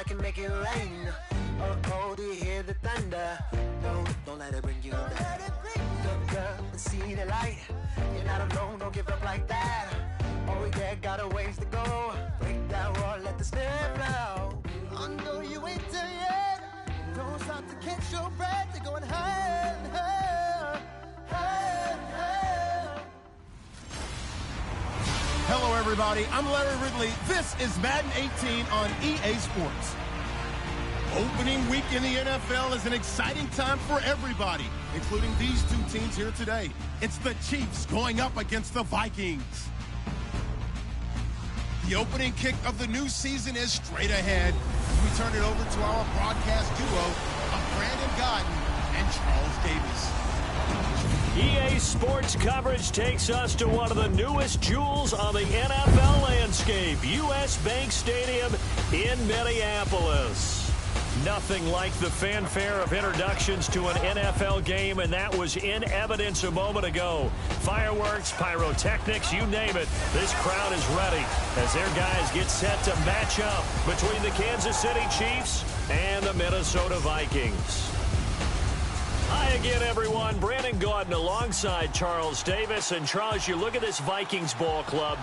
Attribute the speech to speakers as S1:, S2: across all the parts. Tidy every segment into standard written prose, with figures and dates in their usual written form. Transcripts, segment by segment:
S1: I can make it rain. Oh, do you hear the thunder? Don't let it bring you down. Look up and see the light. You're not alone, don't give up like that. Oh yeah, got a ways to go. Break that wall, let the snare flow. I know you ain't there yet. Don't stop to catch your breath. You're going higher and higher, higher and higher.
S2: Hello, everybody. I'm Larry Ridley. This is Madden 18 on EA Sports. Opening week in the NFL is an exciting time for everybody, including these two teams here today. It's the Chiefs going up against the Vikings. The opening kick of the new season is straight ahead. We turn it over to our broadcast duo of Brandon Godden and Charles Davis.
S3: EA Sports coverage takes us to one of the newest jewels on the NFL landscape, US Bank Stadium in Minneapolis. Nothing like the fanfare of introductions to an NFL game, and that was in evidence a moment ago. Fireworks, pyrotechnics, you name it. This crowd is ready as their guys get set to match up between the Kansas City Chiefs and the Minnesota Vikings. Hi again, everyone. Brandon Gaudin alongside Charles Davis. And Charles, you look at this Vikings ball club,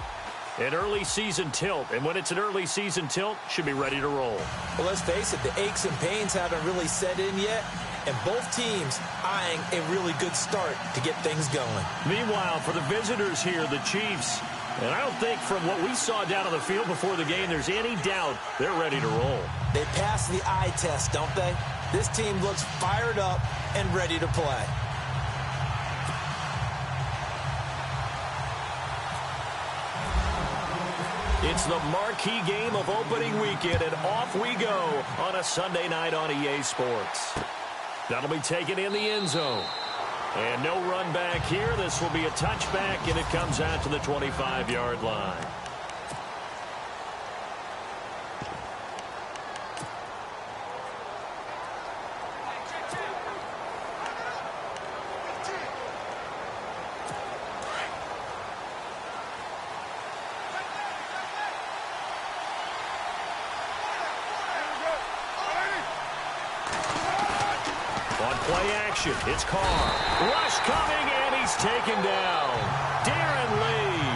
S3: an early season tilt. And when it's an early season tilt, should be ready to roll.
S4: Well, let's face it, the aches and pains haven't really set in yet. And both teams eyeing a really good start to get things going.
S3: Meanwhile, for the visitors here, the Chiefs, and I don't think from what we saw down on the field before the game, there's any doubt they're ready to roll.
S4: They passed the eye test, don't they? This team looks fired up and ready to play.
S3: It's the marquee game of opening weekend, and off we go on a Sunday night on EA Sports. That'll be taken in the end zone. And no run back here. This will be a touchback, and it comes out to the 25-yard line. Play action. It's Carr. Rush coming, and he's taken down. Darren Lee.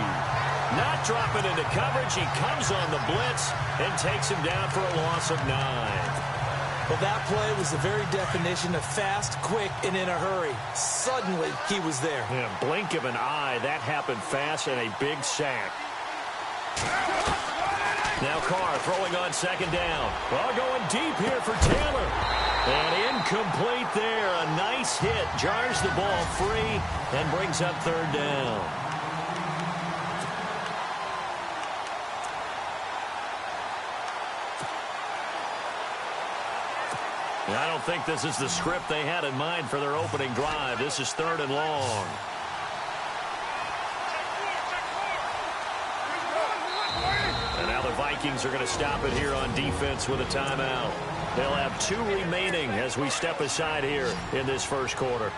S3: Not dropping into coverage. He comes on the blitz and takes him down for a loss of 9.
S4: Well, that play was the very definition of fast, quick, and in a hurry. Suddenly, he was there.
S3: Yeah, blink of an eye. That happened fast and a big sack. Now Carr throwing on second down. Well, going deep here for Taylor. And incomplete there. A nice hit. Jars the ball free and brings up third down. I don't think this is the script they had in mind for their opening drive. This is third and long. And now the Vikings are going to stop it here on defense with a timeout. They'll have 2 remaining as we step aside here in this first quarter.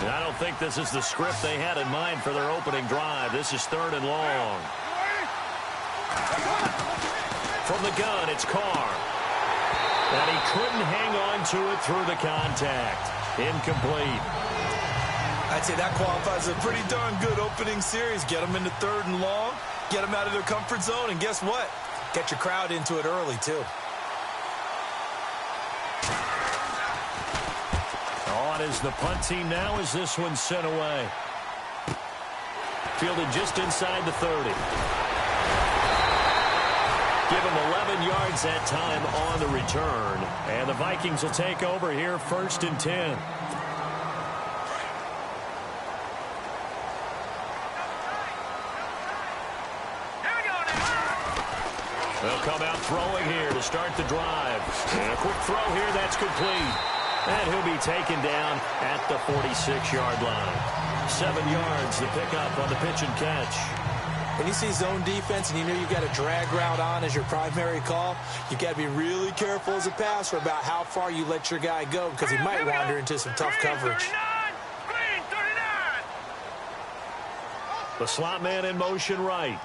S3: And I don't think this is the script they had in mind for their opening drive. This is third and long. From the gun, it's Carr. And he couldn't hang on to it through the contact. Incomplete.
S4: I'd say that qualifies as a pretty darn good opening series. Get them into third and long, get them out of their comfort zone, and guess what? Get your crowd into it early, too.
S3: On is the punt team now as this one's sent away. Fielded just inside the 30. Give him 11 yards that time on the return. And the Vikings will take over here first and 10. They'll come out throwing here to start the drive. And a quick throw here, that's complete. And he'll be taken down at the 46-yard line. 7 yards to pick up on the pitch and catch.
S4: When you see zone defense and you know you've got a drag route on as your primary call, you've got to be really careful as a passer about how far you let your guy go because he might wander into some tough coverage.
S3: The slot man in motion right.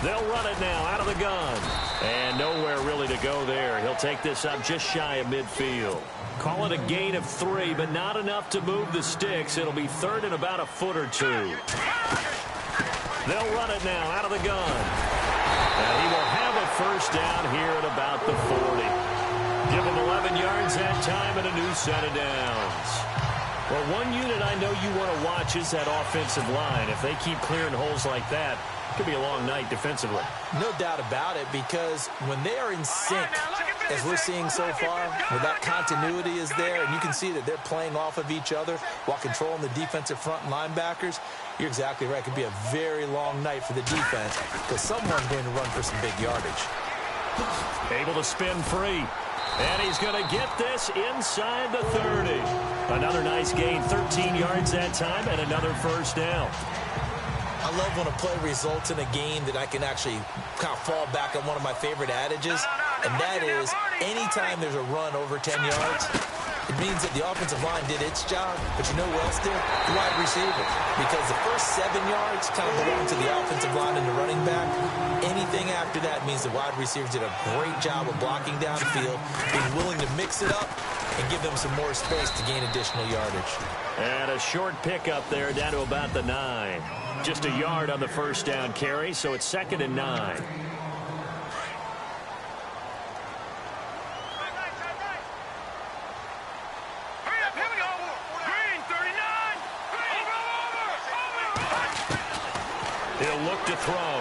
S3: They'll run it now out of the gun. And nowhere really to go there. He'll take this up just shy of midfield. Call it a gain of 3, but not enough to move the sticks. It'll be third and about a foot or two. They'll run it now out of the gun. And he will have a first down here at about the 40. Give him 11 yards that time and a new set of downs. Well, one unit I know you want to watch is that offensive line. If they keep clearing holes like that, it could be a long night defensively.
S4: No doubt about it, because when they are in sync, as we're seeing so far, where that continuity is there, and you can see that they're playing off of each other while controlling the defensive front linebackers, you're exactly right. It could be a very long night for the defense because someone's going to run for some big yardage.
S3: Able to spin free. And he's going to get this inside the 30. Another nice gain, 13 yards that time, and another first down.
S4: I love when a play results in a game that I can actually kind of fall back on one of my favorite adages, and that is anytime there's a run over 10 yards, it means that the offensive line did its job, but you know who else did? The wide receiver. Because the first 7 yards kind of belong to the offensive line and the running back. Anything after that means the wide receivers did a great job of blocking downfield, being willing to mix it up, and give them some more space to gain additional yardage.
S3: And a short pickup there down to about the 9. Just a yard on the first down carry, so it's 2nd and 9. He'll look to throw.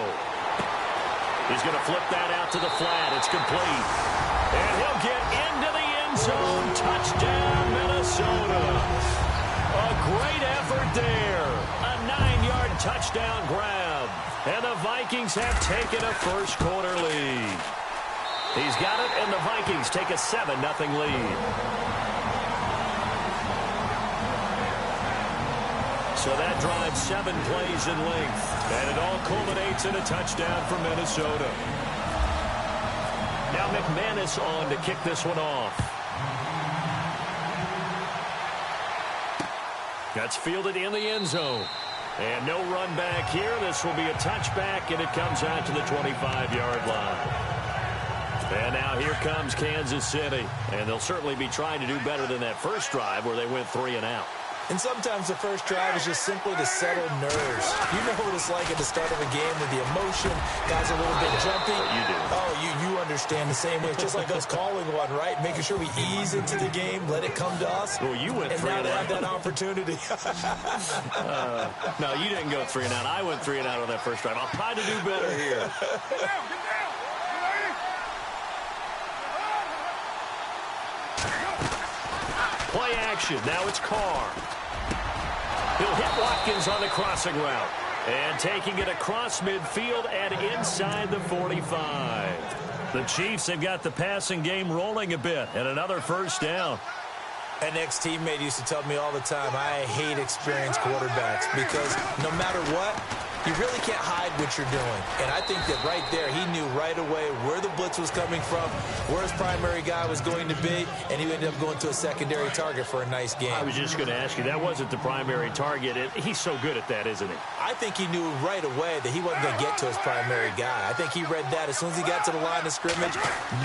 S3: He's going to flip that out to the flat. It's complete. And he'll get into the end zone. Touchdown, Minnesota. A great effort there. A 9-yard touchdown grab. And the Vikings have taken a first-quarter lead. He's got it, and the Vikings take a 7-0 lead. So that drives 7 plays in length. And it all culminates in a touchdown for Minnesota. Now McManus on to kick this one off. That's fielded in the end zone. And no run back here. This will be a touchback, and it comes out to the 25-yard line. And now here comes Kansas City. And they'll certainly be trying to do better than that first drive where they went 3 and out.
S4: And sometimes the first drive is just simply to settle nerves. You know what it's like at the start of a game with the emotion. Guys are a little bit jumpy.
S3: You do.
S4: Oh, you understand the same way. It's just like us calling one, right? Making sure we ease into the game, let it come to us.
S3: Well, you went 3
S4: and
S3: and
S4: out.
S3: out.
S4: And now they have that opportunity.
S3: No, you didn't go 3 and out. I went 3 and out on that first drive. I'll try to do better here. Play action. Now it's Carr. He'll hit Watkins on the crossing route. And taking it across midfield and inside the 45. The Chiefs have got the passing game rolling a bit. And another first down.
S4: An ex-teammate used to tell me all the time, I hate experienced quarterbacks because no matter what, you really can't hide what you're doing. And I think that right there, he knew right away where the blitz was coming from, where his primary guy was going to be, and he ended up going to a secondary target for a nice game.
S3: I was just going to ask you, that wasn't the primary target. He's so good at that, isn't he?
S4: I think he knew right away that he wasn't going to get to his primary guy. I think he read that as soon as he got to the line of scrimmage,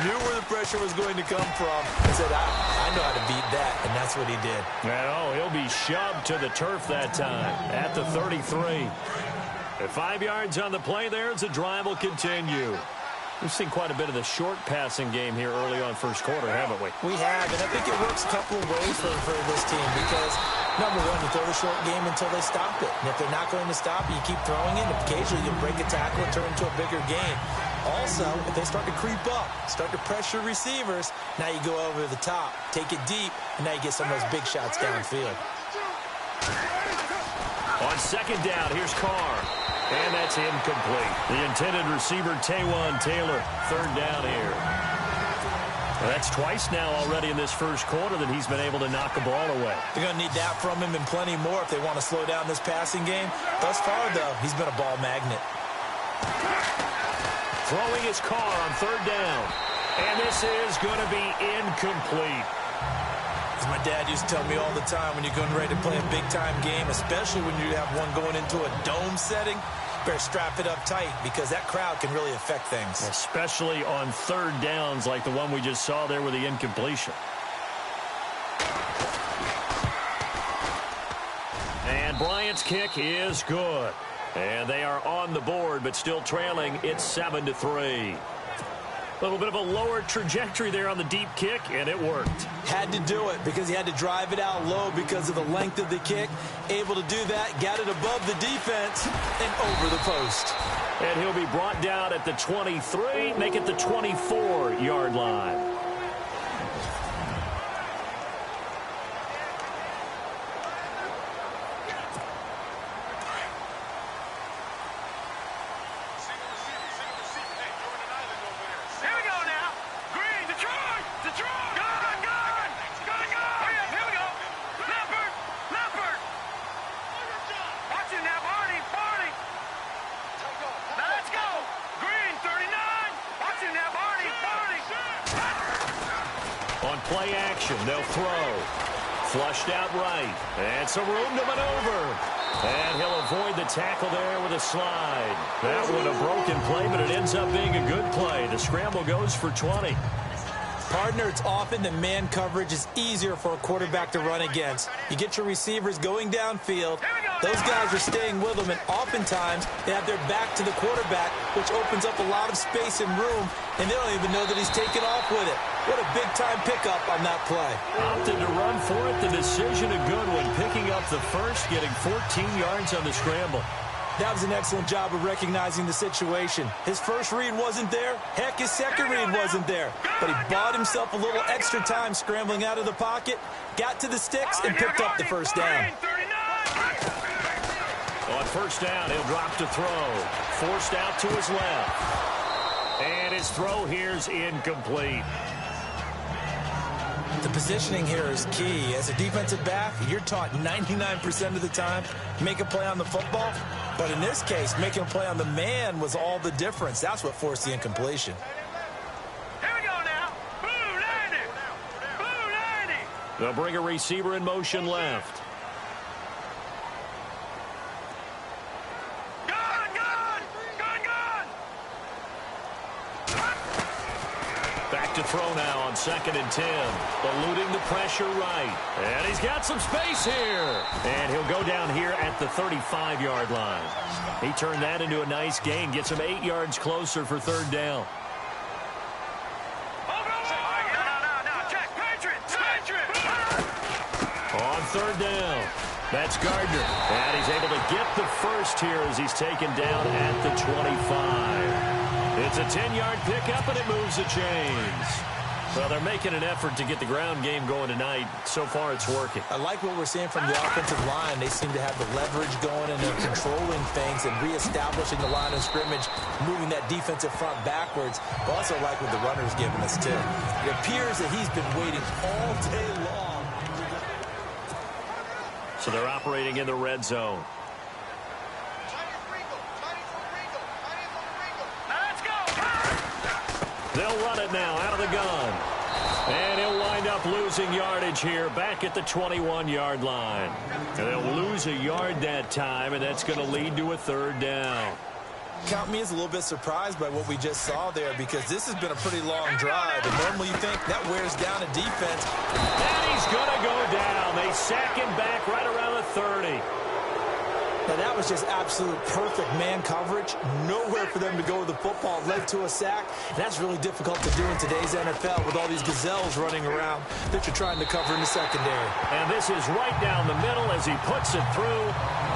S4: knew where the pressure was going to come from, and said, I know how to beat that, and that's what he did.
S3: Well, he'll be shoved to the turf that time at the 33. At 5 yards on the play there as the drive will continue. We've seen quite a bit of the short passing game here early on first quarter, haven't we?
S4: We have, and I think it works a couple of ways for this team because, number one, you throw the short game until they stop it. And if they're not going to stop it, you keep throwing it. Occasionally, you'll break a tackle and turn into a bigger gain. Also, if they start to creep up, start to pressure receivers, now you go over the top, take it deep, and now you get some of those big shots downfield.
S3: On second down, here's Carr. And that's incomplete. The intended receiver, Taywan Taylor, third down here. Well, that's twice now already in this first quarter that he's been able to knock a ball away.
S4: They're going to need that from him and plenty more if they want to slow down this passing game. Thus far, though, he's been a ball magnet.
S3: Throwing his Carr on third down. And this is going to be incomplete.
S4: As my dad used to tell me all the time, when you're going ready to play a big-time game, especially when you have one going into a dome setting, better strap it up tight because that crowd can really affect things.
S3: Especially on third downs like the one we just saw there with the incompletion. And Bryant's kick is good. And they are on the board, but still trailing. It's 7-3. A little bit of a lower trajectory there on the deep kick, and it worked.
S4: Had to do it because he had to drive it out low because of the length of the kick. Able to do that, got it above the defense, and over the post.
S3: And he'll be brought down at the 23, make it the 24-yard line. Play action, they'll throw. Flushed out right. And some room to maneuver. And he'll avoid the tackle there with a slide. That one a broken play, but it ends up being a good play. The scramble goes for 20.
S4: Partner, it's often the man coverage is easier for a quarterback to run against. You get your receivers going downfield. Those guys are staying with them, and oftentimes they have their back to the quarterback, which opens up a lot of space and room, and they don't even know that he's taken off with it. What a big-time pickup on that play.
S3: Opted to run for it. The decision a good one. Picking up the first, getting 14 yards on the scramble.
S4: That was an excellent job of recognizing the situation. His first read wasn't there. Heck, his second read wasn't there. But he bought himself a little extra time scrambling out of the pocket, got to the sticks, and picked up the first down.
S3: On first down, he'll drop to throw. Forced out to his left. And his throw here's incomplete.
S4: The positioning here is key. As a defensive back, you're taught 99% of the time, make a play on the football. But in this case, making a play on the man was all the difference. That's what forced the incompletion.
S5: Here we go now. Blue 90. Blue 90.
S3: They'll bring a receiver in motion left. Back to throw now on 2nd and 10. Eluding the pressure right. And he's got some space here. And he'll go down here at the 35-yard line. He turned that into a nice gain. Gets him 8 yards closer for third down. On third down. That's Gardner. And he's able to get the first here as he's taken down at the 25. It's a 10-yard pickup, and it moves the chains. Well, they're making an effort to get the ground game going tonight. So far, it's working.
S4: I like what we're seeing from the offensive line. They seem to have the leverage going, and they're controlling things and reestablishing the line of scrimmage, moving that defensive front backwards. I also like what the runner's giving us, too. It appears that he's been waiting all day long.
S3: So they're operating in the red zone. They'll run it now out of the gun. And he'll wind up losing yardage here back at the 21-yard line. And they'll lose a yard that time, and that's going to lead to a third down.
S4: Count me as a little bit surprised by what we just saw there because this has been a pretty long drive. And normally you think that wears down a defense.
S3: And he's going to go down. They sack him back right around the 30.
S4: Now, that was just absolute perfect man coverage. Nowhere for them to go with the football. Led to a sack. That's really difficult to do in today's NFL with all these gazelles running around that you're trying to cover in the secondary.
S3: And this is right down the middle as he puts it through.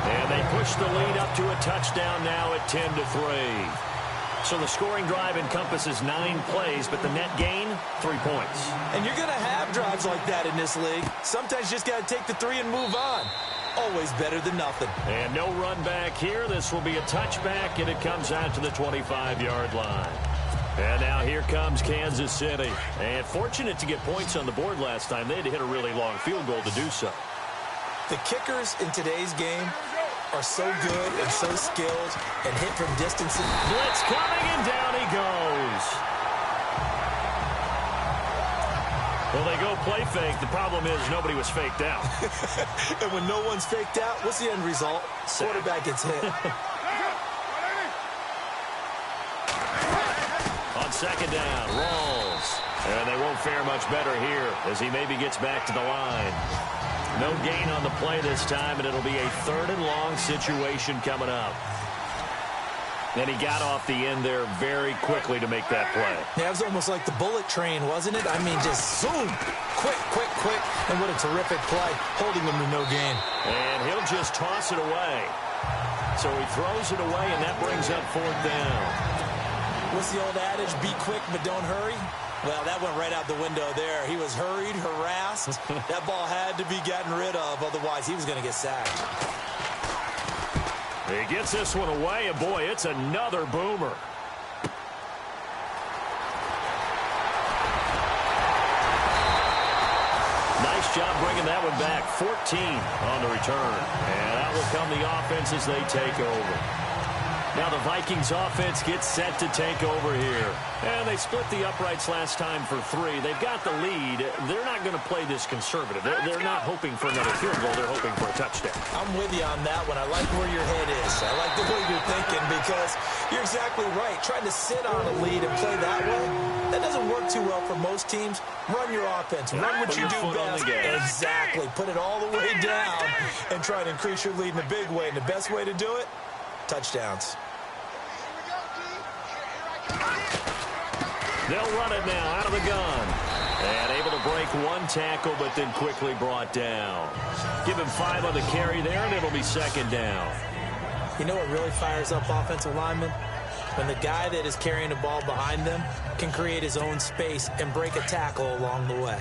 S3: And they push the lead up to a touchdown now at 10-3. So the scoring drive encompasses 9 plays, but the net gain, 3 points.
S4: And you're going to have drives like that in this league. Sometimes you just got to take the 3 and move on. Always better than nothing.
S3: And no run back here. This will be a touchback, and it comes out to the 25-yard line. And now here comes Kansas City. And fortunate to get points on the board last time. They had to hit a really long field goal to do so.
S4: The kickers in today's game are so good and so skilled and hit from distance.
S3: Blitz coming, and down he goes. Well, they go play fake. The problem is nobody was faked out.
S4: And when no one's faked out, what's the end result? Quarterback gets hit.
S3: on second down. Rolls. And they won't fare much better here as he maybe gets back to the line. No gain on the play this time, and it'll be a 3rd and long situation coming up. And he got off the end there very quickly to make that play.
S4: Yeah, it was almost like the bullet train, wasn't it? I mean, just zoom. Quick, quick, quick. And what a terrific play, holding him to no gain.
S3: And he'll just toss it away. So he throws it away, and that brings up 4th down.
S4: What's the old adage? Be quick, but don't hurry. Well, that went right out the window there. He was hurried, harassed. That ball had to be gotten rid of, otherwise he was going to get sacked.
S3: He gets this one away, and boy, it's another boomer. Nice job bringing that one back. 14 on the return. And out will come the offense as they take over. Now the Vikings offense gets set to take over here. And they split the uprights last time for 3. They've got the lead. They're not going to play this conservative. They're not hoping for another field goal. They're hoping for a touchdown.
S4: I'm with you on that one. I like where your head is. I like the way you're thinking because you're exactly right. Trying to sit on a lead and play that way, that doesn't work too well for most teams. Run your offense. Run what you do best. Exactly. Put it all the way down and try to increase your lead in a big way. And the best way to do it, touchdowns.
S3: They'll run it now out of the gun. And able to break one tackle, but then quickly brought down. Give him 5 on the carry there, and it'll be 2nd down.
S4: You know what really fires up offensive linemen? When the guy that is carrying the ball behind them can create his own space and break a tackle along the way.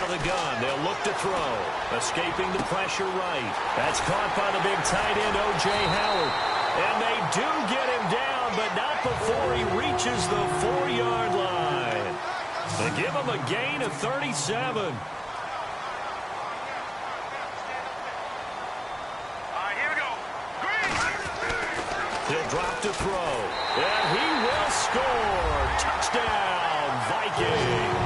S3: The gun. They'll look to throw. Escaping the pressure right. That's caught by the big tight end, O.J. Howard. And they do get him down, but not before he reaches the 4-yard line. They give him a gain of 37.
S5: Here we go.
S3: He'll drop to throw. And he will score. Touchdown, Vikings.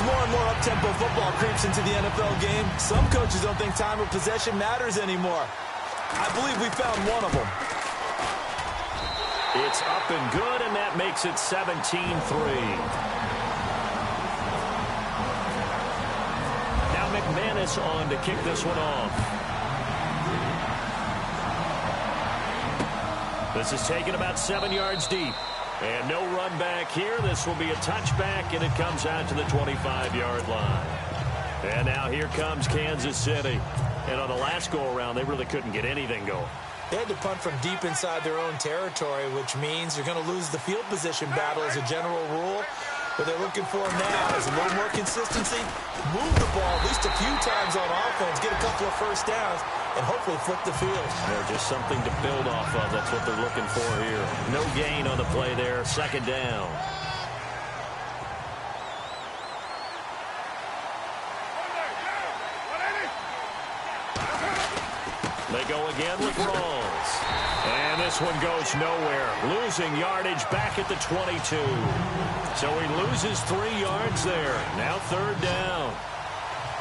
S4: More and more up-tempo football creeps into the NFL game. Some coaches don't think time of possession matters anymore. I believe we found one of them.
S3: It's up and good, and that makes it 17-3. Now McManus on to kick this one off. This is taken about 7 yards deep. And no run back here. This will be a touchback, and it comes out to the 25-yard line. And now here comes Kansas City. And on the last go-around, they really couldn't get anything going.
S4: They had to punt from deep inside their own territory, which means you're going to lose the field position battle as a general rule. What they're looking for now is a little more consistency, move the ball at least a few times on offense, get a couple of first downs, and hopefully flip the field.
S3: Yeah, just something to build off of. That's what they're looking for here. No gain on the play there. 2nd down. They go again with Rawls. And this one goes nowhere. Losing yardage back at the 22. So he loses 3 yards there. Now 3rd down.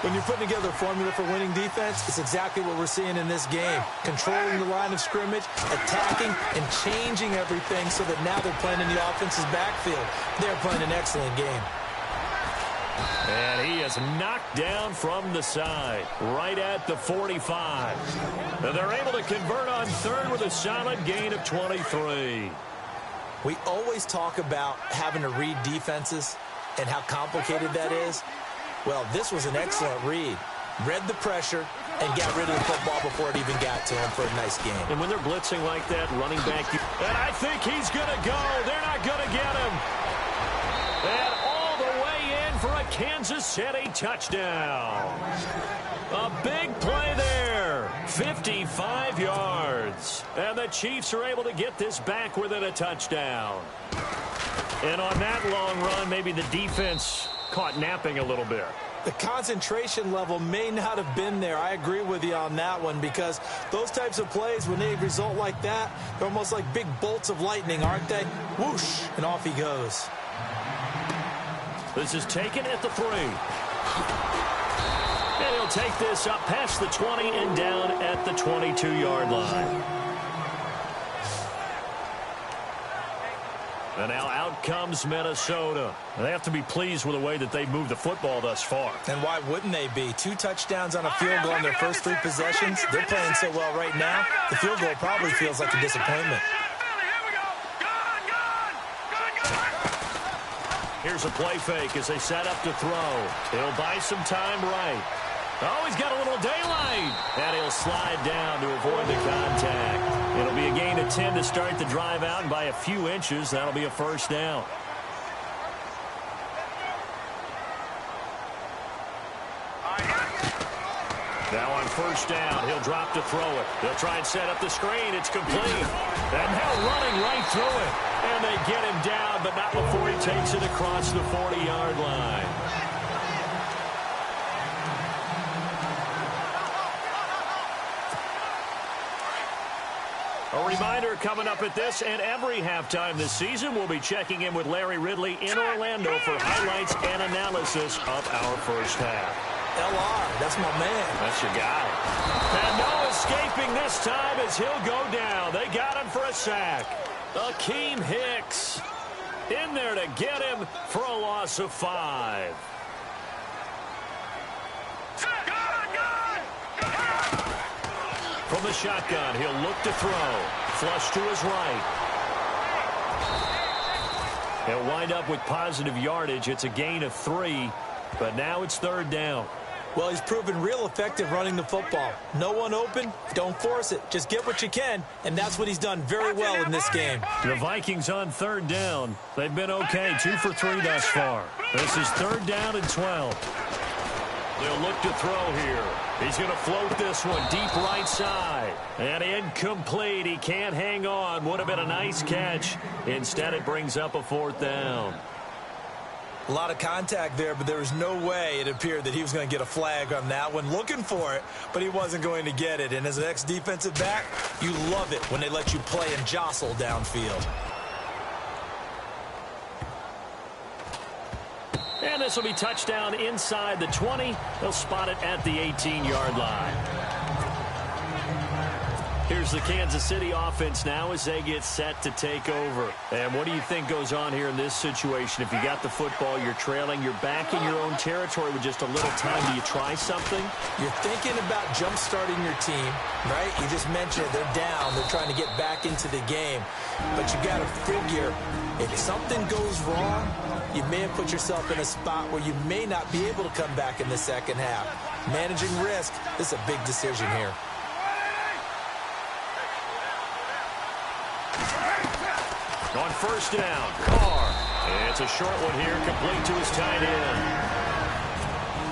S4: When you're putting together a formula for winning defense, it's exactly what we're seeing in this game. Controlling the line of scrimmage, attacking, and changing everything so that now they're playing in the offense's backfield. They're playing an excellent game.
S3: And he is knocked down from the side, right at the 45. And they're able to convert on 3rd with a solid gain of 23.
S4: We always talk about having to read defenses and how complicated that is. Well, this was an excellent read. Read the pressure and got rid of the football before it even got to him for a nice game.
S3: And when they're blitzing like that, running back, and I think he's going to go. They're not going to get him. And all the way in for a Kansas City touchdown. A big play there. 55 yards. And the Chiefs are able to get this back within a touchdown. And on that long run, maybe the defense caught napping a little bit.
S4: The concentration level may not have been there. I agree with you on that one because those types of plays, when they result like that, they're almost like big bolts of lightning, aren't they? Whoosh, and off he goes.
S3: This is taken at the 3. And he'll take this up past the 20 and down at the 22-yard line. And now out comes Minnesota. They have to be pleased with the way that they've moved the football thus far.
S4: And why wouldn't they be? 2 touchdowns on a field goal in their first 3 possessions. They're playing so well right now, the field goal probably feels like a disappointment.
S3: Here's a play fake as they set up to throw. He'll buy some time right. Oh, he's got a little daylight. And he'll slide down to avoid the contact. It'll be a gain of 10 to start the drive out, and by a few inches, that'll be a first down. Now on first down, he'll drop to throw it. They'll try and set up the screen. It's complete. And now running right through it. And they get him down, but not before he takes it across the 40-yard line. A reminder coming up at this and every halftime this season, we'll be checking in with Larry Ridley in Orlando for highlights and analysis of our first half.
S4: LR, that's my man.
S3: That's your guy. And no escaping this time as he'll go down. They got him for a sack. Akeem Hicks in there to get him for a loss of 5. From the shotgun, he'll look to throw. Flush to his right. He'll wind up with positive yardage. It's a gain of 3, but now it's third down.
S4: Well, he's proven real effective running the football. No one open, don't force it. Just get what you can, and that's what he's done very well in this game.
S3: The Vikings on third down. They've been okay, 2 for 3 thus far. This is third down and 12. They'll look to throw here. He's going to float this one deep right side. And incomplete. He can't hang on. Would have been a nice catch. Instead, it brings up a fourth down.
S4: A lot of contact there, but there was no way it appeared that he was going to get a flag on that one. Looking for it, but he wasn't going to get it. And as an ex-defensive back, you love it when they let you play and jostle downfield.
S3: And this will be touchdown inside the 20. They'll spot it at the 18-yard line. Here's the Kansas City offense now as they get set to take over. And what do you think goes on here in this situation? If you got the football, you're trailing, you're back in your own territory with just a little time. Do you try something?
S4: You're thinking about jump-starting your team, right? You just mentioned it. They're down. They're trying to get back into the game. But you got to figure if something goes wrong, you may have put yourself in a spot where you may not be able to come back in the second half. Managing risk, this is a big decision here.
S3: On first down, Carr. It's a short one here, complete to his tight end.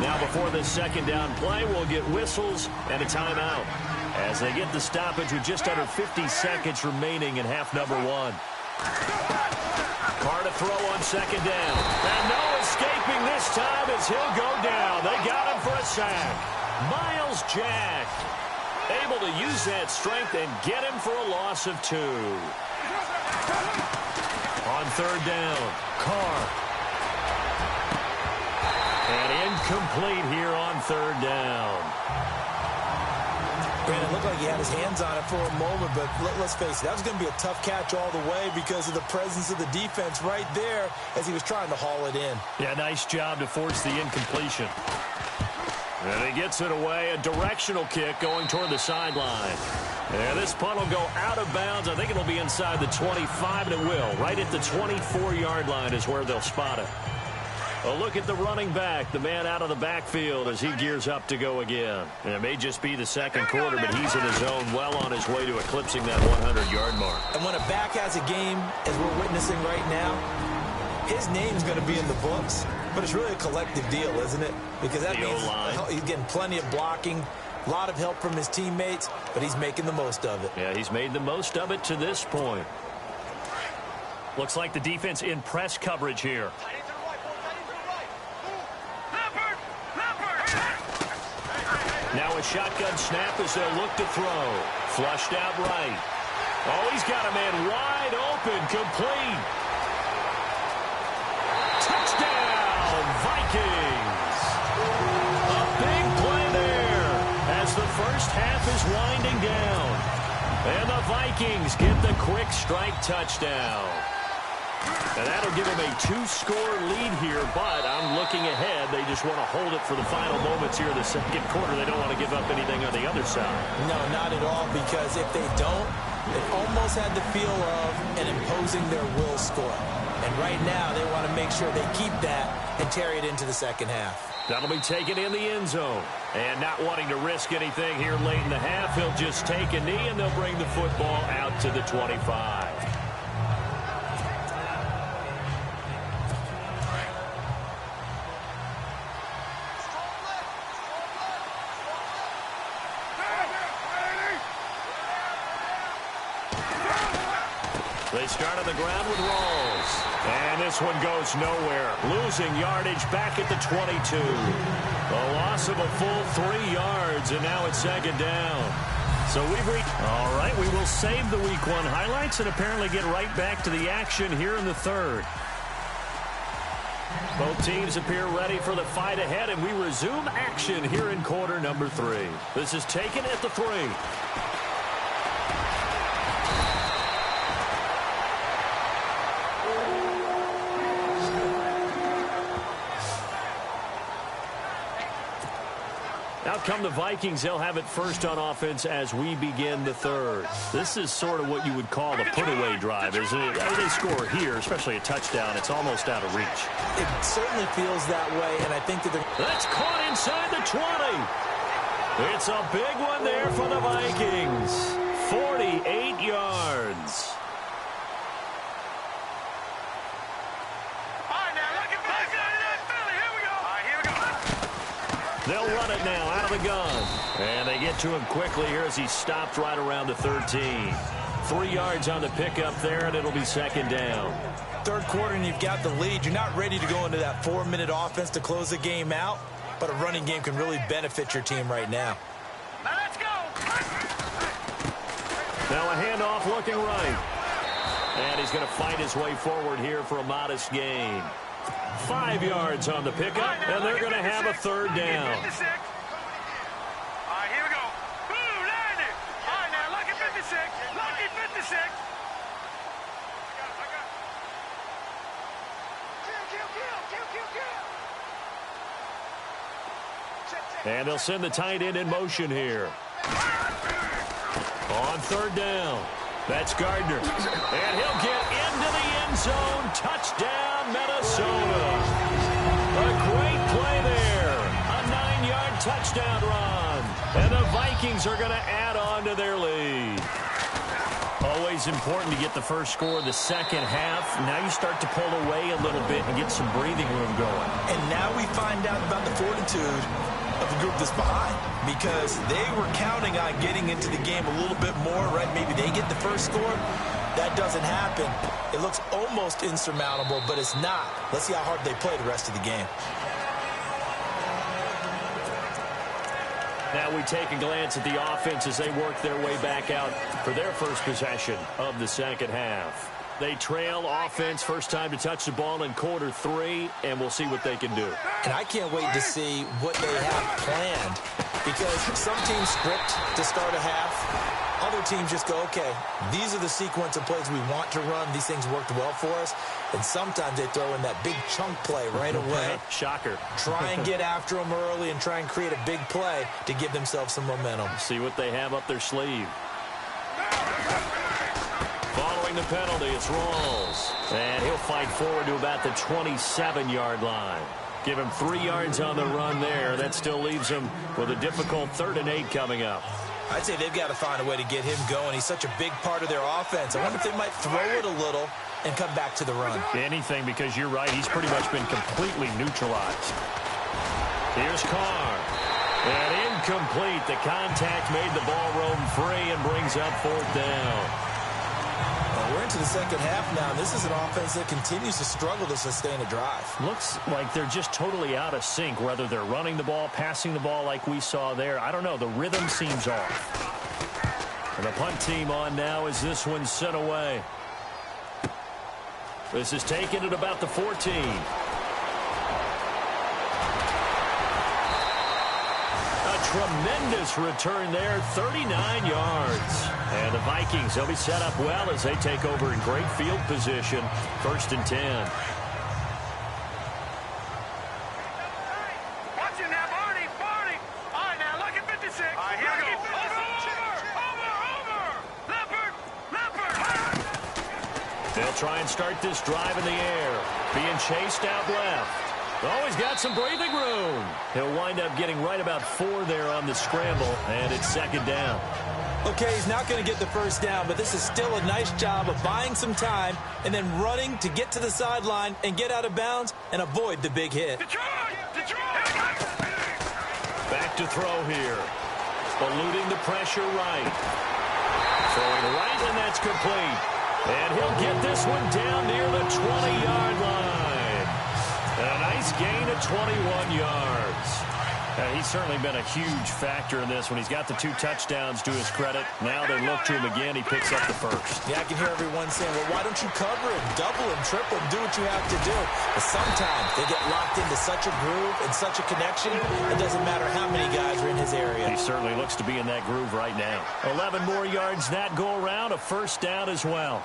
S3: Now before this second down play, we'll get whistles and a timeout as they get the stoppage with just under 50 seconds remaining in half number 1. Carr to throw on second down. And no escaping this time as he'll go down. They got him for a sack. Myles Jack able to use that strength and get him for a loss of 2. On third down, Carr. And incomplete here on third down.
S4: Brandon, it looked like he had his hands on it for a moment, but let's face it, that was going to be a tough catch all the way because of the presence of the defense right there as he was trying to haul it in.
S3: Yeah, nice job to force the incompletion. And he gets it away, a directional kick going toward the sideline. And this punt will go out of bounds. I think it'll be inside the 25, and it will. Right at the 24-yard line is where they'll spot it. A look at the running back, the man out of the backfield as he gears up to go again. And it may just be the second quarter, but he's in his zone, well on his way to eclipsing that 100-yard mark.
S4: And when a back has a game, as we're witnessing right now, his name's going to be in the books, but it's really a collective deal, isn't it? Because that means he's getting plenty of blocking, a lot of help from his teammates, but he's making the most of it.
S3: Yeah, he's made the most of it to this point. Looks like the defense in press coverage here. Now a shotgun snap as they'll look to throw. Flushed out right. Oh, he's got a man wide open, complete. Touchdown, Vikings. A big play is winding down. And the Vikings get the quick strike touchdown. And that'll give them a 2-score lead here, but I'm looking ahead. They just want to hold it for the final moments here in the second quarter. They don't want to give up anything on the other side.
S4: No, not at all, because if they don't, it almost had the feel of an imposing their will score. And right now, they want to make sure they keep that and carry it into the second half.
S3: That'll be taken in the end zone. And not wanting to risk anything here late in the half, he'll just take a knee, and they'll bring the football out to the 25. They start on the ground with Rawls. And this one goes nowhere. Losing yardage back at the 22. A loss of a full 3 yards, and now it's second down. So we've reached... All right, we will save the Week 1 highlights and apparently get right back to the action here in the third. Both teams appear ready for the fight ahead, and we resume action here in quarter number 3. This is taken at the 3. Out come the Vikings. They'll have it first on offense as we begin the third. This is sort of what you would call the put-away drive, isn't it? I mean, they score here, especially a touchdown. It's almost out of reach.
S4: It certainly feels that way, and I think that they're...
S3: That's caught inside the 20. It's a big one there for the Vikings. 48 yards. They'll run it now out of the gun. And they get to him quickly here as he stopped right around the 13. 3 yards on the pickup there, and it'll be second down.
S4: Third quarter, and you've got the lead. You're not ready to go into that 4-minute offense to close the game out, but a running game can really benefit your team right now.
S5: Now let's go.
S3: Now a handoff looking right. And he's going to fight his way forward here for a modest gain. 5 yards on the pickup, and they're going to have a third down.
S5: All right, here we go. Boom, landed. All right, now, lucky 56. Lucky 56.
S3: And they'll send the tight end in motion here. On third down. That's Gardner. And he'll get into the end zone. Touchdown, Minnesota. A great play there. A 9-yard touchdown run. And the Vikings are going to add on to their lead. Always important to get the first score of the second half. Now you start to pull away a little bit and get some breathing room going.
S4: And now we find out about the fortitude of the group that's behind, because they were counting on getting into the game a little bit more, right? Maybe they get the first score. That doesn't happen. It looks almost insurmountable, but it's not. Let's see how hard they play the rest of the game.
S3: Now we take a glance at the offense as they work their way back out for their first possession of the second half. They trail offense, first time to touch the ball in quarter 3, and we'll see what they can do.
S4: And I can't wait to see what they have planned, because some teams script to start a half. Other teams just go, okay, these are the sequence of plays we want to run. These things worked well for us. And sometimes they throw in that big chunk play right away.
S3: Shocker.
S4: Try and get after them early and try and create a big play to give themselves some momentum.
S3: See what they have up their sleeve. Following the penalty, it's Rawls. And he'll fight forward to about the 27-yard line. Give him 3 yards on the run there. That still leaves him with a difficult 3rd and 8 coming up.
S4: I'd say they've got to find a way to get him going. He's such a big part of their offense. I wonder if they might throw it a little and come back to the run.
S3: Anything, because you're right. He's pretty much been completely neutralized. Here's Carr. And incomplete. The contact made the ball roam free and brings up 4th down.
S4: Well, we're into the second half now. This is an offense that continues to struggle to sustain a drive.
S3: Looks like they're just totally out of sync, whether they're running the ball, passing the ball like we saw there. I don't know. The rhythm seems off. And the punt team on now as this one's sent away. This is taken at about the 14. A tremendous return there, 39 yards. And the Vikings, they'll be set up well as they take over in great field position, 1st and 10.
S5: Watching now, Barney. All right, now look at 56. All right, here we go. Over. Leopard.
S3: They'll try and start this drive in the air. Being chased out left. Oh, he's got some breathing room. He'll wind up getting right about 4 there on the scramble, and it's 2nd down.
S4: Okay, he's not going to get the first down, but this is still a nice job of buying some time and then running to get to the sideline and get out of bounds and avoid the big hit.
S3: Back to throw here. Eluding the pressure right. Throwing right, and that's complete. And he'll get this one down near the 20-yard line. A nice gain of 21 yards. He's certainly been a huge factor in this when he's got the 2 touchdowns to his credit. Now they look to him again. He picks up the first.
S4: Yeah, I can hear everyone saying, well, why don't you cover him, double him, triple him, do what you have to do. But sometimes they get locked into such a groove and such a connection, it doesn't matter how many guys are in his area.
S3: He certainly looks to be in that groove right now. 11 more yards that go around, a first down as well.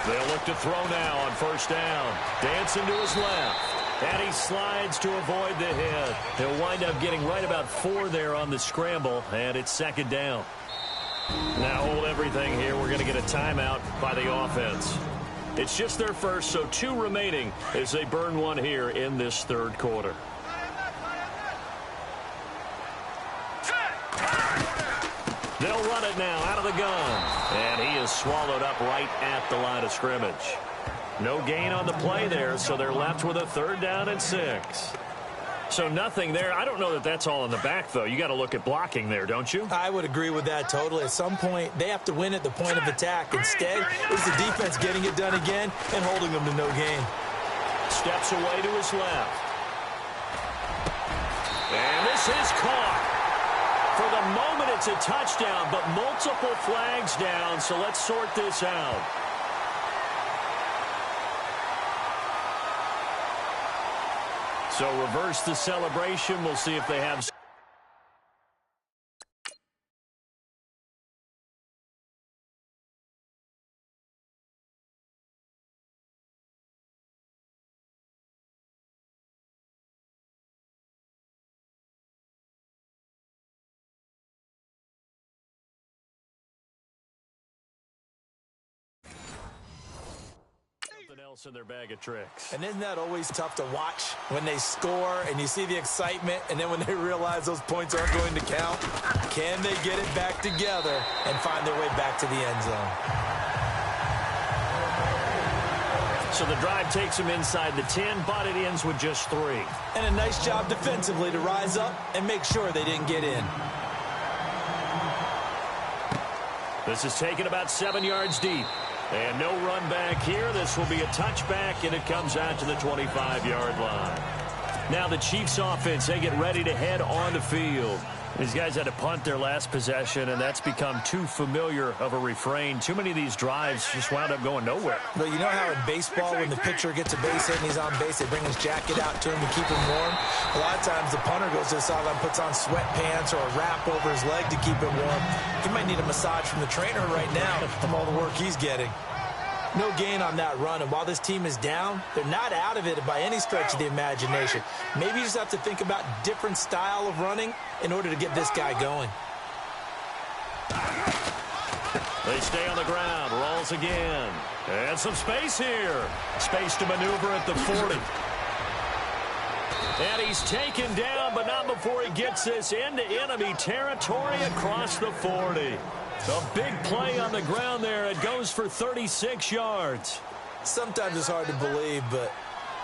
S3: They'll look to throw now on 1st down. Dancing to his left. And he slides to avoid the hit. He'll wind up getting right about 4 there on the scramble, and it's 2nd down. Now hold everything here. We're going to get a timeout by the offense. It's just their first, so 2 remaining as they burn one here in this 3rd quarter. They'll run it now out of the gun. And he is swallowed up right at the line of scrimmage. No gain on the play there, so they're left with a 3rd down and 6. So nothing there. I don't know that that's all in the back, though. You got to look at blocking there, don't you?
S4: I would agree with that totally. At some point, they have to win at the point of attack. Instead, it's the defense getting it done again and holding them to no gain.
S3: Steps away to his left. And this is caught. For the moment, it's a touchdown, but multiple flags down, so let's sort this out. So reverse the celebration. We'll see if they have... else in their bag of tricks.
S4: And isn't that always tough to watch when they score and you see the excitement, and then when they realize those points aren't going to count? Can they get it back together and find their way back to the end zone?
S3: So the drive takes them inside the 10, but it ends with just 3.
S4: And a nice job defensively to rise up and make sure they didn't get in.
S3: This is taken about 7 yards deep. And no run back here. This will be a touchback, and it comes out to the 25-yard line. Now the Chiefs offense, they get ready to head on the field. These guys had to punt their last possession, and that's become too familiar of a refrain. Too many of these drives just wound up going nowhere.
S4: But you know how in baseball, when the pitcher gets a base hit and he's on base, they bring his jacket out to him to keep him warm? A lot of times the punter goes to the sideline, puts on sweatpants or a wrap over his leg to keep him warm. He might need a massage from the trainer right now from all the work he's getting. No gain on that run, and while this team is down, they're not out of it by any stretch of the imagination. Maybe you just have to think about different style of running in order to get this guy going.
S3: They stay on the ground, rolls again, and some space here. Space to maneuver at the 40. And he's taken down, but not before he gets this into enemy territory across the 40. A big play on the ground there. It goes for 36 yards.
S4: Sometimes it's hard to believe, but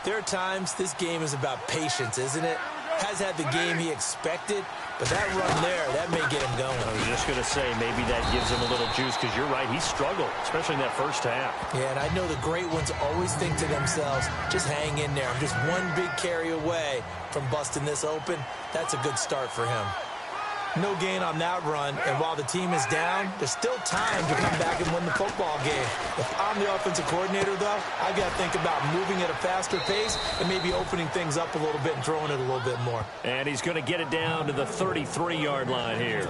S4: there are times this game is about patience, isn't it? Has had the game he expected, but that run there, that may get him going.
S3: I was just going to say, maybe that gives him a little juice, because you're right, he struggled, especially in that first half.
S4: Yeah, and I know the great ones always think to themselves, just hang in there. I'm just one big carry away from busting this open. That's a good start for him. No gain on that run, and while the team is down, there's still time to come back and win the football game. If I'm the offensive coordinator, though, I've got to think about moving at a faster pace and maybe opening things up a little bit and throwing it a little bit more.
S3: And he's going to get it down to the 33-yard line here.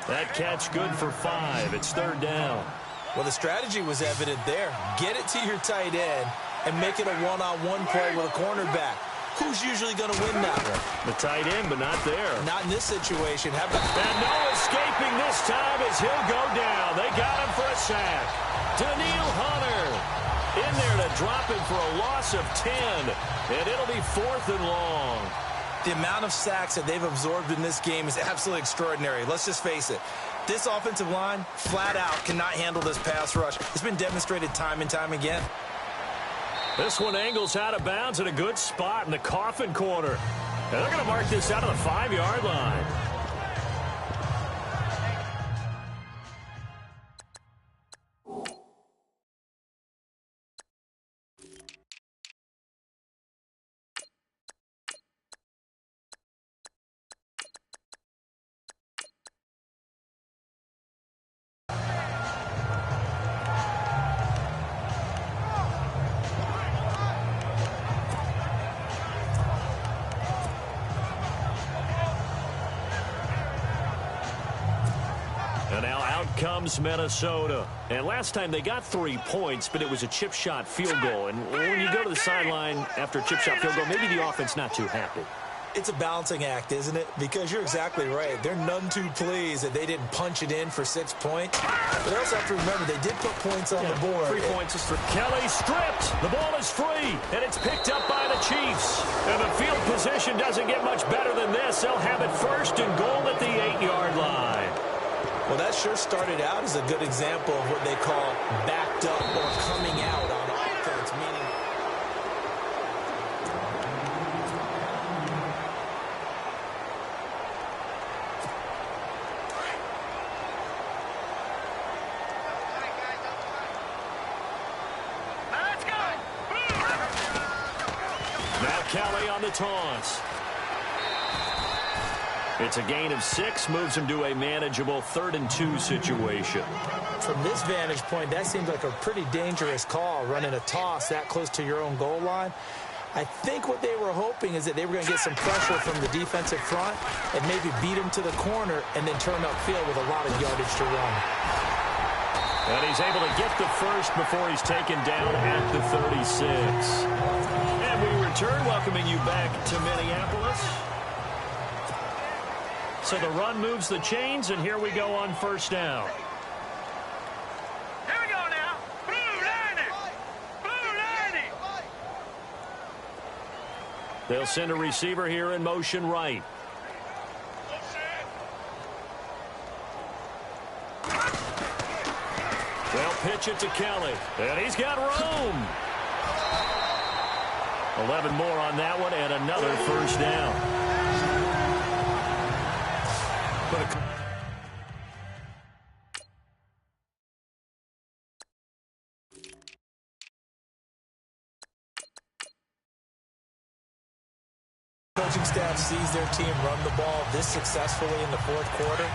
S3: That catch good for 5. It's 3rd down.
S4: Well, the strategy was evident there. Get it to your tight end and make it a one-on-one play with a cornerback. Who's usually going to win that one?
S3: The tight end, but not there.
S4: Not in this situation. How about...
S3: And no escaping this time as he'll go down. They got him for a sack. Danielle Hunter in there to drop him for a loss of 10. And it'll be 4th and long.
S4: The amount of sacks that they've absorbed in this game is absolutely extraordinary. Let's just face it. This offensive line, flat out, cannot handle this pass rush. It's been demonstrated time and time again.
S3: This one angles out of bounds at a good spot in the coffin corner. And they're going to mark this out of the 5-yard line. And now out comes Minnesota. And last time they got 3 points, but it was a chip shot field goal. And when you go to the sideline after a chip shot field goal, maybe the offense not too happy.
S4: It's a balancing act, isn't it? Because you're exactly right. They're none too pleased that they didn't punch it in for 6 points. But they also have to remember they did put points on the board.
S3: 3 points is for Kelly stripped. The ball is free, and it's picked up by the Chiefs. And the field position doesn't get much better than this. They'll have it 1st and goal at the 8-yard line.
S4: Well, that sure started out as a good example of what they call backed up or coming out on offense, meaning...
S5: Let's go.
S3: Now Kelly on the taunts. It's a gain of 6, moves him to a manageable 3rd and 2 situation.
S4: From this vantage point, that seems like a pretty dangerous call, running a toss that close to your own goal line. I think what they were hoping is that they were going to get some pressure from the defensive front and maybe beat him to the corner and then turn upfield with a lot of yardage to run.
S3: And he's able to get the 1st before he's taken down at the 36. And we return, welcoming you back to Minneapolis. So the run moves the chains, and here we go on 1st down.
S5: Here we go now. Blue 90. Blue 90.
S3: They'll send a receiver here in motion right. They'll pitch it to Kelly, and he's got room. 11 more on that one, and another 1st down.
S4: Coaching staff sees their team run the ball this successfully in the 4th quarter.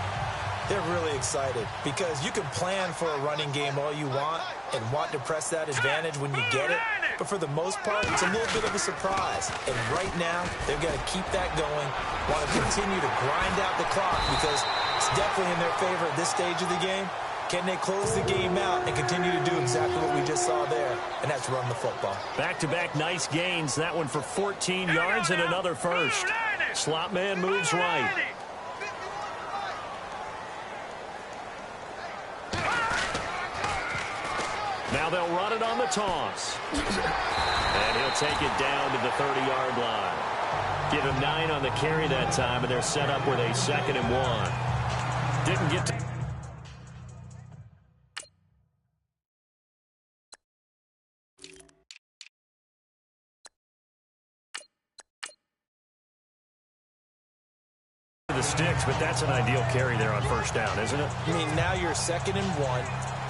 S4: They're really excited because you can plan for a running game all you want and want to press that advantage when you get it. But for the most part, it's a little bit of a surprise. And right now, they're going to keep that going, want to continue to grind out the clock because it's definitely in their favor at this stage of the game. Can they close the game out and continue to do exactly what we just saw there? And that's run the football.
S3: Back-to-back nice gains. That one for 14 yards and another 1st. Slot man moves right. Now they'll run it on the toss. And he'll take it down to the 30-yard line. Give him 9 on the carry that time, and they're set up with a 2nd and 1. Didn't get to... the sticks, but that's an ideal carry there on 1st down, isn't it?
S4: I mean, now you're 2nd and 1.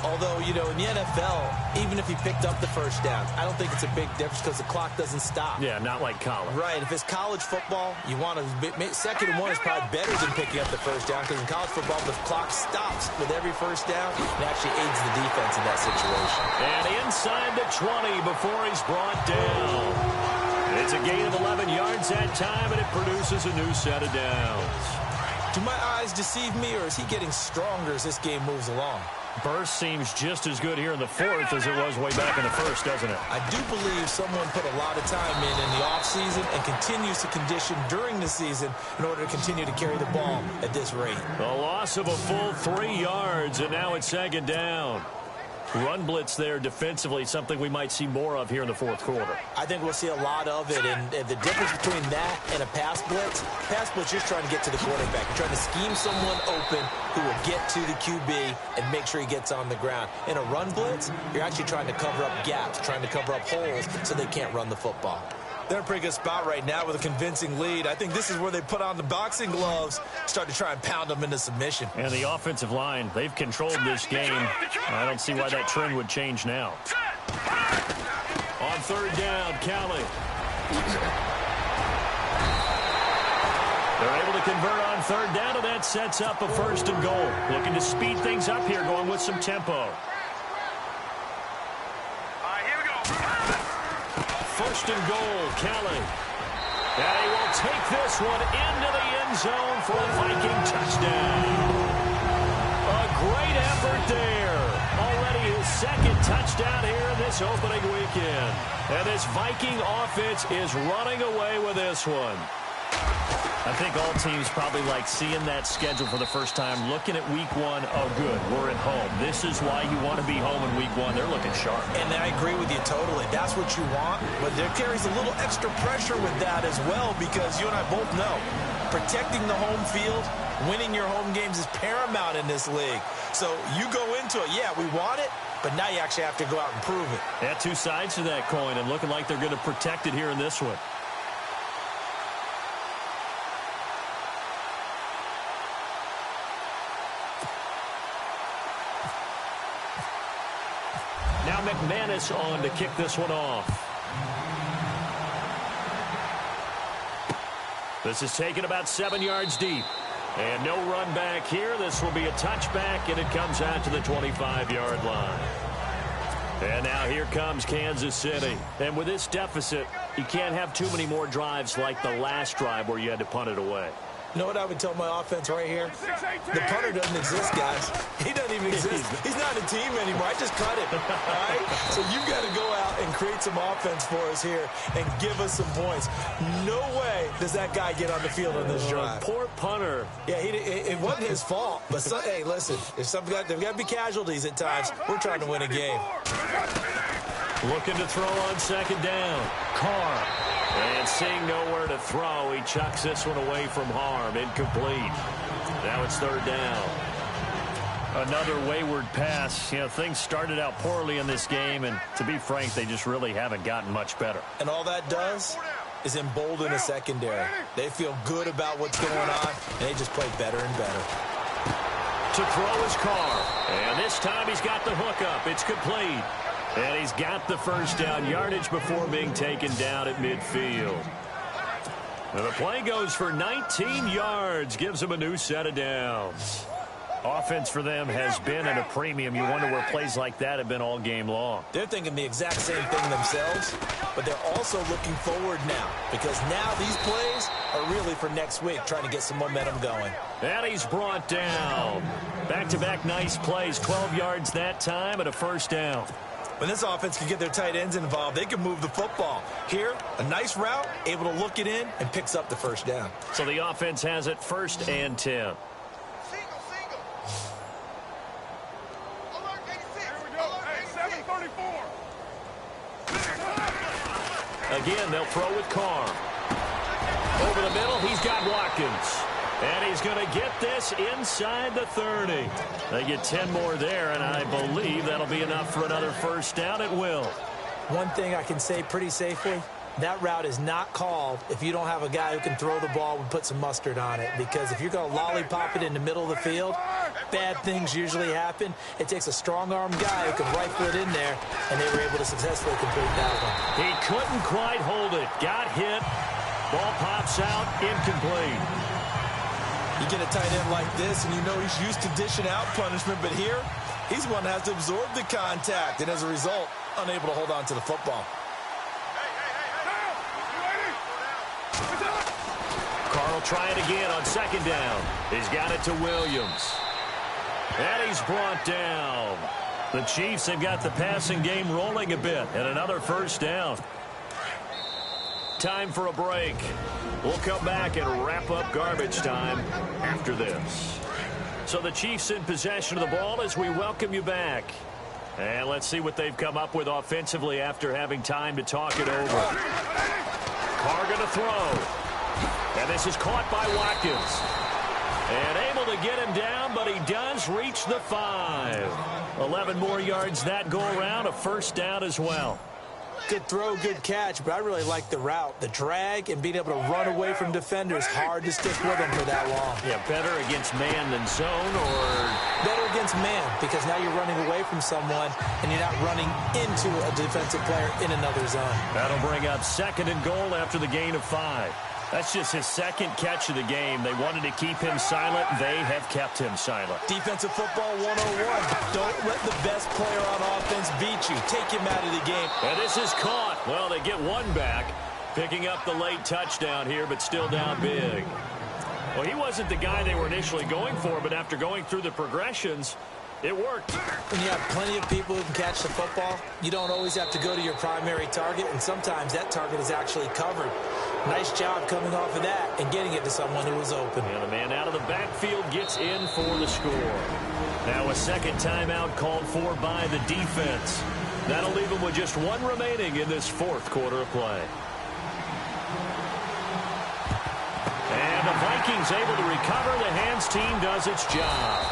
S4: Although, you know, in the NFL, even if he picked up the first down, I don't think it's a big difference because the clock doesn't stop.
S3: Yeah, not like college.
S4: Right. If it's college football, you want to second and one is probably better than picking up the first down because in college football, the clock stops with every first down and actually aids the defense in that situation.
S3: And inside the 20 before he's brought down. It's a gain of 11 yards that time, and it produces a new set of downs.
S4: Do my eyes deceive me, or is he getting stronger as this game moves along?
S3: Burst seems just as good here in the fourth as it was way back in the first, doesn't it?
S4: I do believe someone put a lot of time in the offseason and continues to condition during the season in order to continue to carry the ball at this rate.
S3: A loss of a full 3 yards, and now it's second down. Run blitz there defensively, something we might see more of here in the fourth quarter.
S4: I think we'll see a lot of it, and the difference between that and a pass blitz, you're trying to get to the quarterback. You're trying to scheme someone open who will get to the QB and make sure he gets on the ground. In a run blitz, you're actually trying to cover up gaps, trying to cover up holes so they can't run the football. They're in a pretty good spot right now with a convincing lead. I think this is where they put on the boxing gloves, start to try and pound them into submission.
S3: And the offensive line, they've controlled this game. I don't see why that trend would change now. On third down, Kelly. They're able to convert on third down, and that sets up a first and goal. Looking to speed things up here, going with some tempo. First and goal, Kelly. And he will take this one into the end zone for a Viking touchdown. A great effort there. Already his second touchdown here in this opening weekend. And this Viking offense is running away with this one. I think all teams probably like seeing that schedule for the first time, looking at week one. Oh, good, we're at home. This is why you want to be home in week one. They're looking sharp.
S4: And I agree with you totally. That's what you want, but there carries a little extra pressure with that as well because you and I both know protecting the home field, winning your home games is paramount in this league. So you go into it, yeah, we want it, but now you actually have to go out and prove it.
S3: Yeah, two sides to that coin, and looking like they're going to protect it here in this one. Now McManus on to kick this one off. This is taken about 7 yards deep. And no run back here. This will be a touchback, and it comes out to the 25-yard line. And now here comes Kansas City. And with this deficit, you can't have too many more drives like the last drive where you had to punt it away.
S4: You know what I would tell my offense right here? The punter doesn't exist, guys. He doesn't even exist. He's not a team anymore. I just cut him, all right? So you've got to go out and create some offense for us here and give us some points. No way does that guy get on the field on this drive.
S3: Poor punter.
S4: Yeah, it wasn't his fault. But, hey, listen, there's got to be casualties at times. We're trying to win a game.
S3: Looking to throw on second down. Carr. And seeing nowhere to throw, he chucks this one away from harm. Incomplete. Now it's third down. Another wayward pass. You know, things started out poorly in this game, and to be frank, they just really haven't gotten much better.
S4: And all that does is embolden the secondary. They feel good about what's going on, and they just play better and better.
S3: To throw is Carr. And this time he's got the hook up. It's complete. And he's got the first down yardage before being taken down at midfield. And the play goes for 19 yards, gives him a new set of downs. Offense for them has been at a premium. You wonder where plays like that have been all game long.
S4: They're thinking the exact same thing themselves, but they're also looking forward now because now these plays are really for next week, trying to get some momentum going.
S3: And he's brought down. Back-to-back nice plays, 12 yards that time and a first down.
S4: When this offense can get their tight ends involved, they can move the football. Here, a nice route, able to look it in, and picks up the first down.
S3: So the offense has it 1st and 10. Again, they'll throw with Carr. Over the middle, he's got Watkins. And he's going to get this inside the 30. They get 10 more there, and I believe that'll be enough for another first down at will.
S4: One thing I can say pretty safely, that route is not called if you don't have a guy who can throw the ball and put some mustard on it. Because if you're going to lollipop it in the middle of the field, bad things usually happen. It takes a strong-arm guy who can rifle it in there, and they were able to successfully complete that one.
S3: He couldn't quite hold it. Got hit. Ball pops out, incomplete.
S4: You get a tight end like this, and you know he's used to dishing out punishment, but here, he's one that has to absorb the contact, and as a result, unable to hold on to the football.
S3: Carr will try it again on second down. He's got it to Williams. And he's brought down. The Chiefs have got the passing game rolling a bit, and another first down. Time for a break. We'll come back and wrap up garbage time after this. So the Chiefs in possession of the ball as we welcome you back. And let's see what they've come up with offensively after having time to talk it over. Carr going to throw. And this is caught by Watkins. And able to get him down, but he does reach the 5. 11 more yards that go around, a first down as well.
S4: Good throw, good catch, but I really like the route. The drag and being able to run away from defenders, hard to stick with them for that long.
S3: Yeah, better against man than zone, or?
S4: Better against man, because now you're running away from someone and you're not running into a defensive player in another zone.
S3: That'll bring up second and goal after the gain of 5. That's just his second catch of the game. They wanted to keep him silent. They have kept him silent.
S4: Defensive football 101. Don't let the best player on offense beat you. Take him out of the game.
S3: And this is caught. Well, they get one back, picking up the late touchdown here, but still down big. Well, he wasn't the guy they were initially going for, but after going through the progressions, it worked.
S4: When you have plenty of people who can catch the football, you don't always have to go to your primary target, and sometimes that target is actually covered. Nice job coming off of that and getting it to someone who was open.
S3: And the man out of the backfield gets in for the score. Now a second timeout called for by the defense. That'll leave them with just one remaining in this fourth quarter of play. And the Vikings able to recover. The hands team does its job.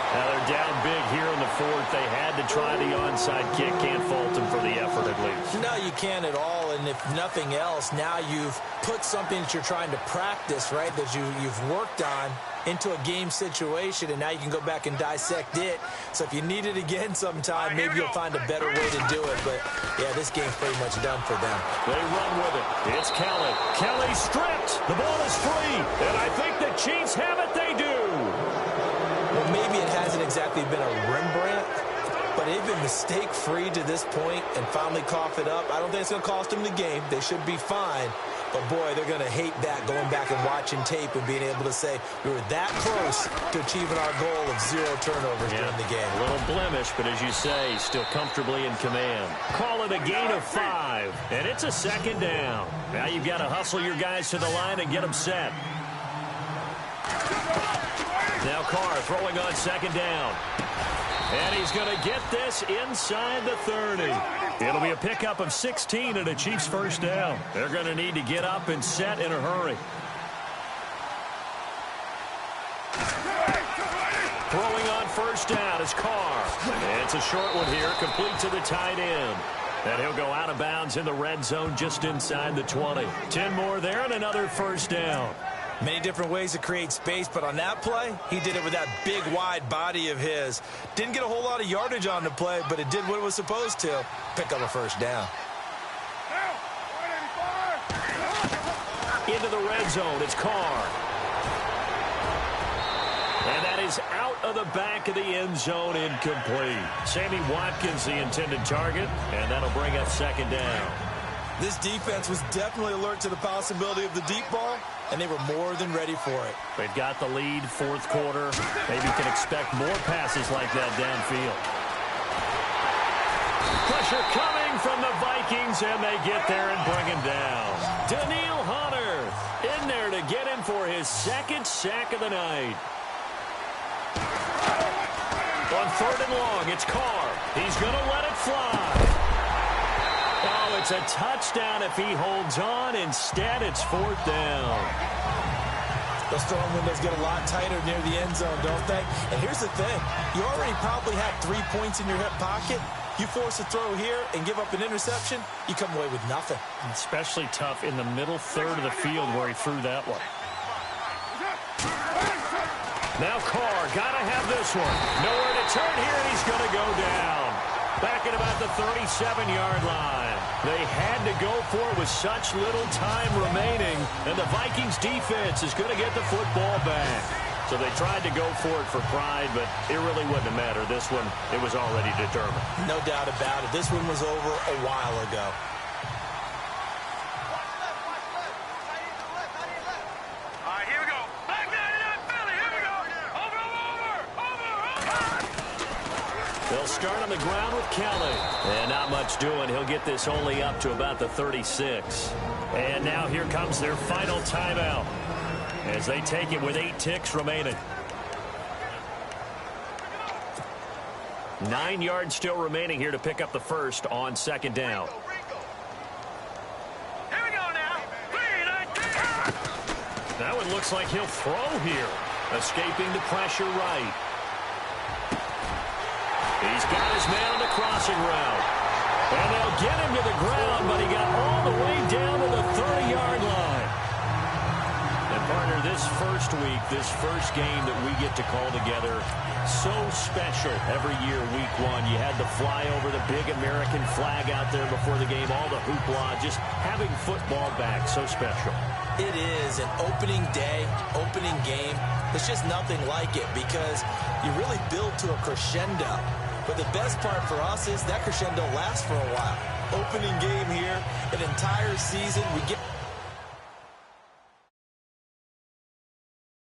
S3: Now they're down big here in the fourth. They had to try the onside kick. Can't fault them for the effort at least.
S4: No, you can't at all. And if nothing else, now you've put something that you're trying to practice, right, that you've worked on into a game situation, and now you can go back and dissect it. So if you need it again sometime, maybe you'll find a better way to do it. But, yeah, this game's pretty much done for them.
S3: They run with it. It's Kelly. Kelly stripped. The ball is free. And I think the Chiefs have it. They do.
S4: Well, maybe it hasn't exactly been a Rembrandt, but they've been mistake-free to this point and finally cough it up. I don't think it's going to cost them the game. They should be fine. But, boy, they're going to hate that, going back and watching tape and being able to say we were that close to achieving our goal of 0 turnovers during the game.
S3: A little blemish, but as you say, still comfortably in command. Call it a gain of 5, and it's a second down. Now you've got to hustle your guys to the line and get them set. Now Carr throwing on second down. And he's going to get this inside the 30. It'll be a pickup of 16 and a Chiefs first down. They're going to need to get up and set in a hurry. Throwing on first down is Carr. And it's a short one here, complete to the tight end. And he'll go out of bounds in the red zone just inside the 20. 10 more there and another first down.
S4: Many different ways to create space, but on that play, he did it with that big, wide body of his. Didn't get a whole lot of yardage on the play, but it did what it was supposed to. Pick up a first down.
S3: Into the red zone, it's Carr. And that is out of the back of the end zone, incomplete. Sammy Watkins, the intended target, and that'll bring up second down.
S4: This defense was definitely alert to the possibility of the deep ball, and they were more than ready for it.
S3: They've got the lead, fourth quarter. Maybe you can expect more passes like that downfield. Pressure coming from the Vikings, and they get there and bring him down. Danielle Hunter in there to get him for his second sack of the night. On third and long, it's Carr. He's going to let it fly. Oh, it's a touchdown if he holds on. Instead, it's fourth down.
S4: Those throwing windows get a lot tighter near the end zone, don't they? And here's the thing. You already probably have 3 points in your hip pocket. You force a throw here and give up an interception, you come away with nothing.
S3: Especially tough in the middle third of the field where he threw that one. Now Carr, gotta have this one. Nowhere to turn here, and he's gonna go down. Back at about the 37-yard line. They had to go for it with such little time remaining, and the Vikings defense is gonna get the football back. So they tried to go for it for pride, but it really wouldn't have mattered. This one, it was already determined.
S4: No doubt about it. This one was over a while ago.
S5: All right, here we go. Back 99 Philly. Here we go. Over.
S3: They'll start on the ground with Kelly. And not much doing. He'll get this only up to about the 36. And now here comes their final timeout as they take it with 8 ticks remaining. 9 yards still remaining here to pick up the first on second down.
S5: Here we go now. 3-19.
S3: That one looks like he'll throw here. Escaping the pressure right. He's got his man on the crossing route. And they'll get him to the ground, but he got all the way down to the 30-yard line. And, partner, this first week, this first game that we get to call together, so special every year, week one. You had the flyover, the big American flag out there before the game, all the hoopla, just having football back, so special.
S4: It is an opening day, opening game. There's just nothing like it because you really build to a crescendo. But the best part for us is that crescendo lasts for a while. Opening game here, an entire season, we get